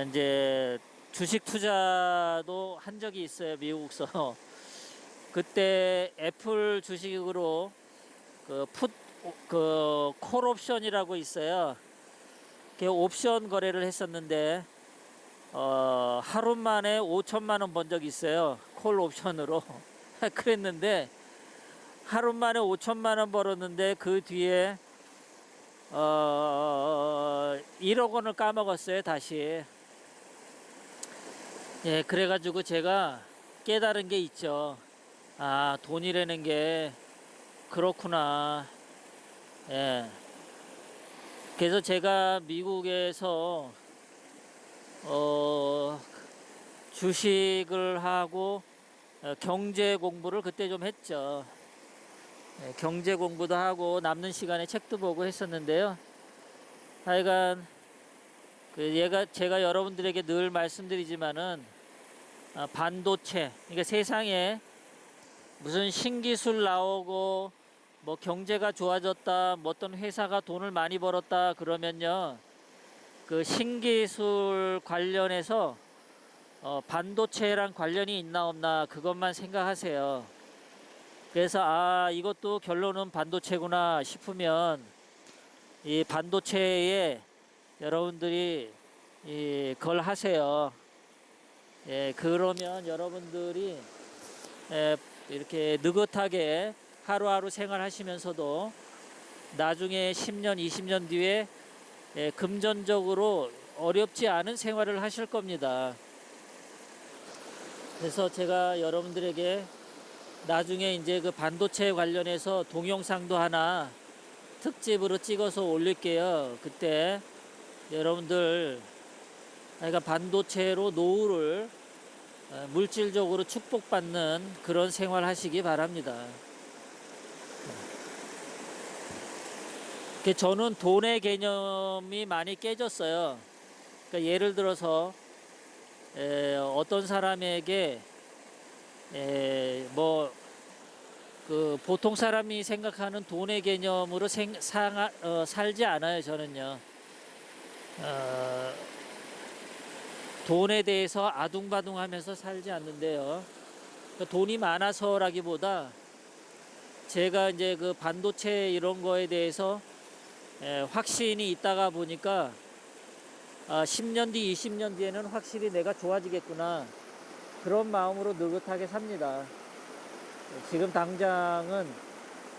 이제 주식 투자도 한 적이 있어요. 미국서. 그때 애플 주식으로 콜 옵션이라고 있어요. 그 옵션 거래를 했었는데 하루 만에 5천만 원 번 적이 있어요. 콜 옵션으로. 그랬는데 하루 만에 5천만 원 벌었는데 그 뒤에 1억 원을 까먹었어요. 다시. 예, 그래가지고 제가 깨달은 게 있죠. 돈이라는 게 그렇구나. 예. 그래서 제가 미국에서 주식을 하고 경제 공부를 그때 좀 했죠. 예, 경제 공부도 하고 남는 시간에 책도 보고 했었는데요. 하여간 제가 여러분들에게 늘 말씀드리지만은 반도체, 그러니까 세상에 무슨 신기술 나오고 뭐 경제가 좋아졌다, 뭐 어떤 회사가 돈을 많이 벌었다 그러면요, 그 신기술 관련해서 반도체랑 관련이 있나 없나 그것만 생각하세요. 그래서 이것도 결론은 반도체구나 싶으면 이 반도체에 여러분들이 그걸 하세요. 예, 그러면 여러분들이 이렇게 느긋하게 하루하루 생활하시면서도 나중에 10년, 20년 뒤에 금전적으로 어렵지 않은 생활을 하실 겁니다. 그래서 제가 여러분들에게 나중에 이제 그 반도체 관련해서 동영상도 하나 특집으로 찍어서 올릴게요. 그때 여러분들 그러니까 반도체로 노후를 물질적으로 축복받는 그런 생활 하시기 바랍니다. 저는 돈의 개념이 많이 깨졌어요. 그러니까 예를 들어서 어떤 사람에게 뭐 그 보통 사람이 생각하는 돈의 개념으로 살지 않아요. 저는요. 돈에 대해서 아둥바둥하면서 살지 않는데요. 그러니까 돈이 많아서라기보다 제가 이제 그 반도체 이런 거에 대해서 확신이 있다가 보니까 10년 뒤, 20년 뒤에는 확실히 내가 좋아지겠구나. 그런 마음으로 느긋하게 삽니다. 지금 당장은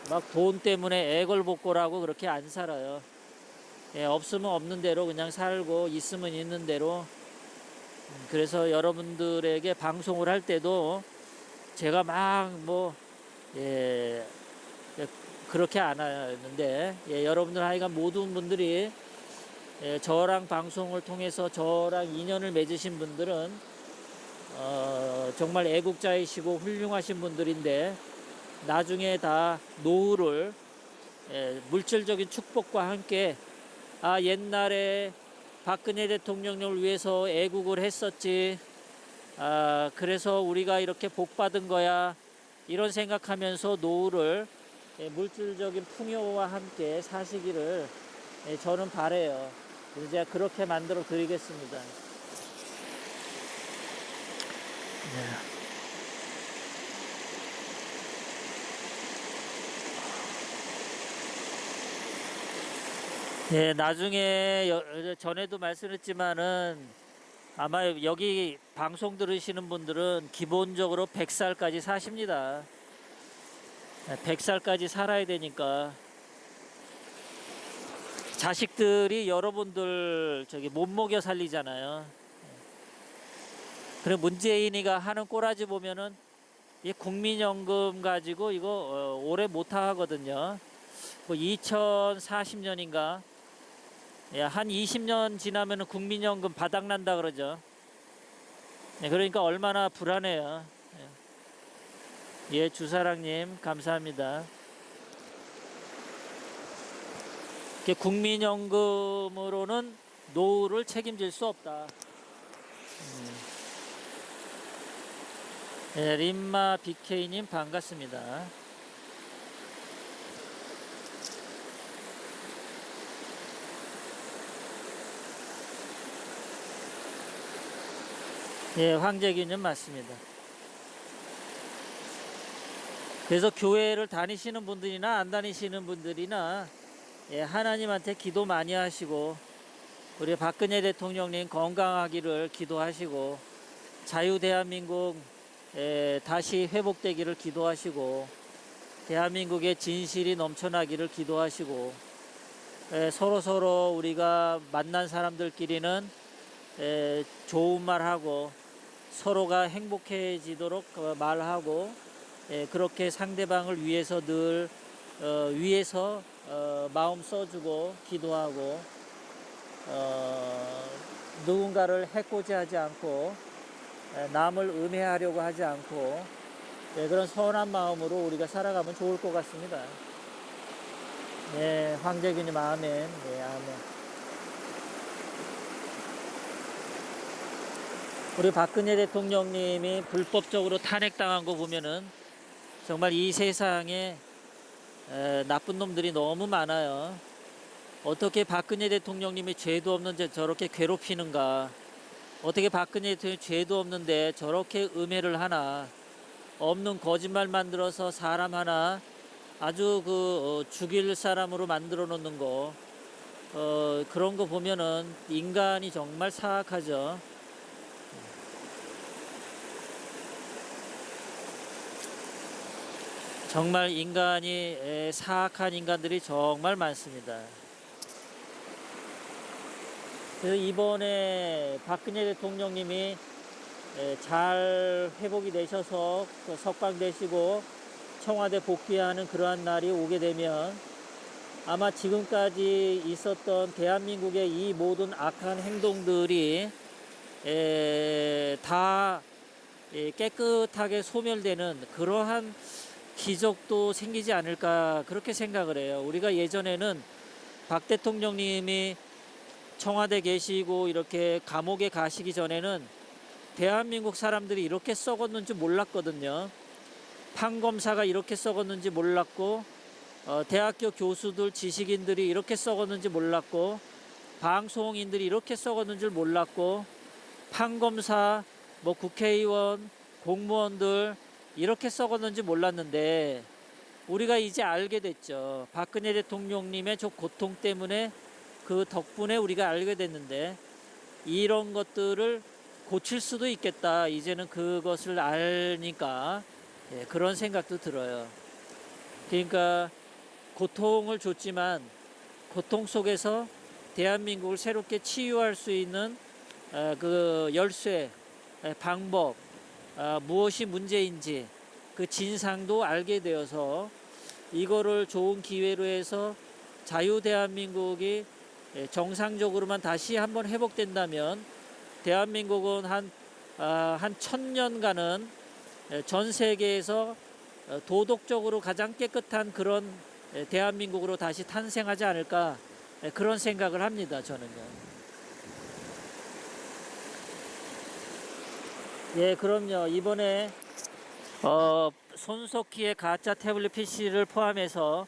막 돈 때문에 애걸복걸하고 그렇게 안 살아요. 없으면 없는 대로 그냥 살고 있으면 있는 대로. 그래서 여러분들에게 방송을 할 때도 제가 막 그렇게 안 하는데 여러분들 하여간 모든 분들이 저랑 방송을 통해서 저랑 인연을 맺으신 분들은 정말 애국자이시고 훌륭하신 분들인데 나중에 다 노후를 물질적인 축복과 함께 옛날에 박근혜 대통령을 위해서 애국을 했었지, 그래서 우리가 이렇게 복 받은 거야, 이런 생각하면서 노후를 물질적인 풍요와 함께 사시기를 저는 바래요. 그래서 제가 그렇게 만들어 드리겠습니다. 나중에 전에도 말씀했지만은 아마 여기 방송 들으시는 분들은 기본적으로 100살까지 사십니다. 100살까지 살아야 되니까 자식들이 여러분들 못 먹여 살리잖아요. 그래 문재인이가 하는 꼬라지 보면은 이 국민연금 가지고 이거 오래 못 하거든요. 2040년인가 한 20년 지나면은 국민연금 바닥난다 그러죠. 그러니까 얼마나 불안해요. 주사랑님 감사합니다. 국민연금으로는 노후를 책임질 수 없다. 림마 BK님 반갑습니다. 황재균님 맞습니다. 그래서 교회를 다니시는 분들이나 안 다니시는 분들이나 하나님한테 기도 많이 하시고 우리 박근혜 대통령님 건강하기를 기도하시고 자유 대한민국 다시 회복되기를 기도하시고 대한민국의 진실이 넘쳐나기를 기도하시고 서로 우리가 만난 사람들끼리는 좋은 말하고 서로가 행복해지도록 말하고 그렇게 상대방을 위해서 늘 마음 써주고 기도하고 누군가를 해코지하지 않고 남을 음해하려고 하지 않고 그런 선한 마음으로 우리가 살아가면 좋을 것 같습니다. 황재균님 아멘. 아멘. 우리 박근혜 대통령님이 불법적으로 탄핵당한 거 보면은 정말 이 세상에 나쁜 놈들이 너무 많아요. 어떻게 박근혜 대통령님이 죄도 없는데 저렇게 괴롭히는가? 어떻게 박근혜 대통령이 죄도 없는데 저렇게 음해를 하나? 없는 거짓말 만들어서 사람 하나 아주 죽일 사람으로 만들어 놓는 거, 그런 거 보면은 인간이 정말 사악하죠. 정말 인간이 사악한 인간들이 정말 많습니다. 그래서 이번에 박근혜 대통령님이 잘 회복이 되셔서 석방되시고 청와대 복귀하는 그러한 날이 오게 되면 아마 지금까지 있었던 대한민국의 이 모든 악한 행동들이 다 깨끗하게 소멸되는 그러한 기적도 생기지 않을까 그렇게 생각을 해요. 우리가 예전에는 박 대통령님이 청와대 계시고 이렇게 감옥에 가시기 전에는 대한민국 사람들이 이렇게 썩었는지 몰랐거든요. 판검사가 이렇게 썩었는지 몰랐고 대학교 교수들 지식인들이 이렇게 썩었는지 몰랐고 방송인들이 이렇게 썩었는지 몰랐고 판검사 뭐 국회의원 공무원들 이렇게 썩었는지 몰랐는데 우리가 이제 알게 됐죠. 박근혜 대통령님의 저 고통 때문에 그 덕분에 우리가 알게 됐는데 이런 것들을 고칠 수도 있겠다. 이제는 그것을 알니까 그런 생각도 들어요. 그러니까 고통을 줬지만 고통 속에서 대한민국을 새롭게 치유할 수 있는 그 열쇠, 방법, 무엇이 문제인지 그 진상도 알게 되어서 이거를 좋은 기회로 해서 자유 대한민국이 정상적으로만 다시 한번 회복된다면 대한민국은 한 1000년간은 전 세계에서 도덕적으로 가장 깨끗한 그런 대한민국으로 다시 탄생하지 않을까 그런 생각을 합니다. 저는요. 예, 그럼요. 이번에 손석희의 가짜 태블릿 PC를 포함해서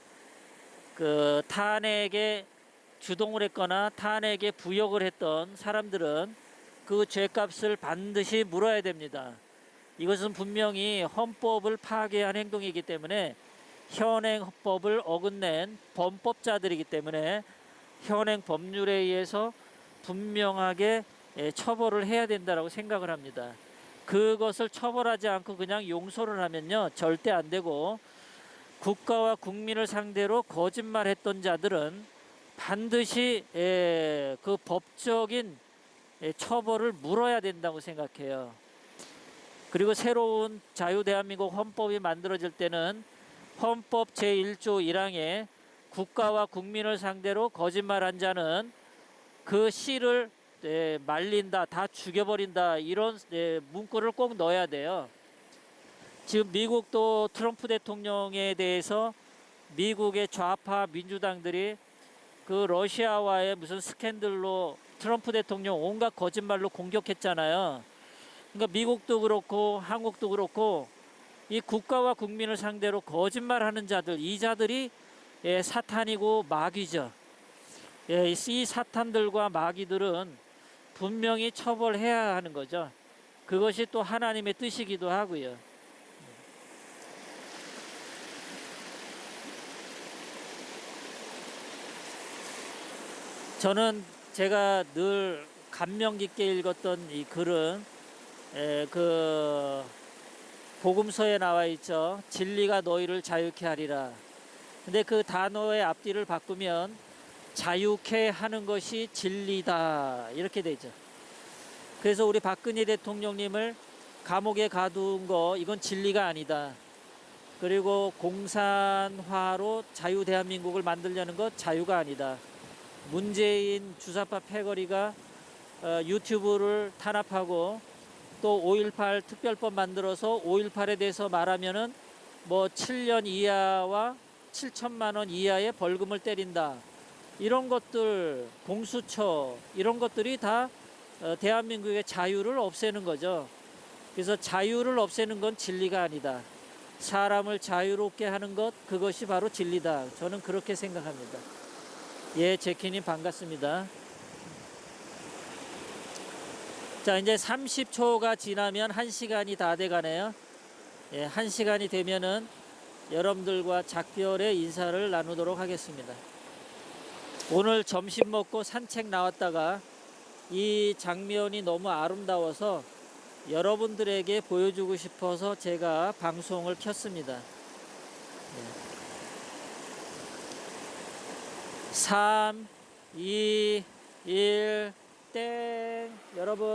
그 탄핵에 주동을 했거나 탄핵에 부역을 했던 사람들은 그 죄값을 반드시 물어야 됩니다. 이것은 분명히 헌법을 파괴한 행동이기 때문에 현행 헌법을 어긋낸 범법자들이기 때문에 현행 법률에 의해서 분명하게 처벌을 해야 된다고 생각을 합니다. 그것을 처벌하지 않고 그냥 용서를 하면요 절대 안 되고 국가와 국민을 상대로 거짓말했던 자들은 반드시 그 법적인 처벌을 물어야 된다고 생각해요. 그리고 새로운 자유대한민국 헌법이 만들어질 때는 헌법 제1조 1항에 국가와 국민을 상대로 거짓말한 자는 그 씨를 말린다, 다 죽여버린다 이런 문구를 꼭 넣어야 돼요. 지금 미국도 트럼프 대통령에 대해서 미국의 좌파 민주당들이 그 러시아와의 무슨 스캔들로 트럼프 대통령 온갖 거짓말로 공격했잖아요. 그러니까 미국도 그렇고 한국도 그렇고 이 국가와 국민을 상대로 거짓말하는 자들, 이 자들이 사탄이고 마귀죠. 이 사탄들과 마귀들은 분명히 처벌해야 하는 거죠. 그것이 또 하나님의 뜻이기도 하고요. 저는 제가 늘 감명 깊게 읽었던 이 글은 그 복음서에 나와 있죠. 진리가 너희를 자유케 하리라. 근데 그 단어의 앞뒤를 바꾸면 자유케 하는 것이 진리다 이렇게 되죠. 그래서 우리 박근혜 대통령님을 감옥에 가둔 거 이건 진리가 아니다. 그리고 공산화로 자유 대한민국을 만들려는 것 자유가 아니다. 문재인 주사파 패거리가 유튜브를 탄압하고 또 5.18 특별법 만들어서 5.18에 대해서 말하면은 뭐 7년 이하와 7천만 원 이하의 벌금을 때린다. 이런 것들, 공수처 이런 것들이 다 대한민국의 자유를 없애는 거죠. 그래서 자유를 없애는 건 진리가 아니다. 사람을 자유롭게 하는 것, 그것이 바로 진리다. 저는 그렇게 생각합니다. 예, 제키님 반갑습니다. 자, 이제 30초가 지나면 1시간이 다 돼가네요. 예, 1시간이 되면은 여러분들과 작별의 인사를 나누도록 하겠습니다. 오늘 점심 먹고 산책 나왔다가 이 장면이 너무 아름다워서 여러분들에게 보여주고 싶어서 제가 방송을 켰습니다. 3, 2, 1, 땡. 여러분.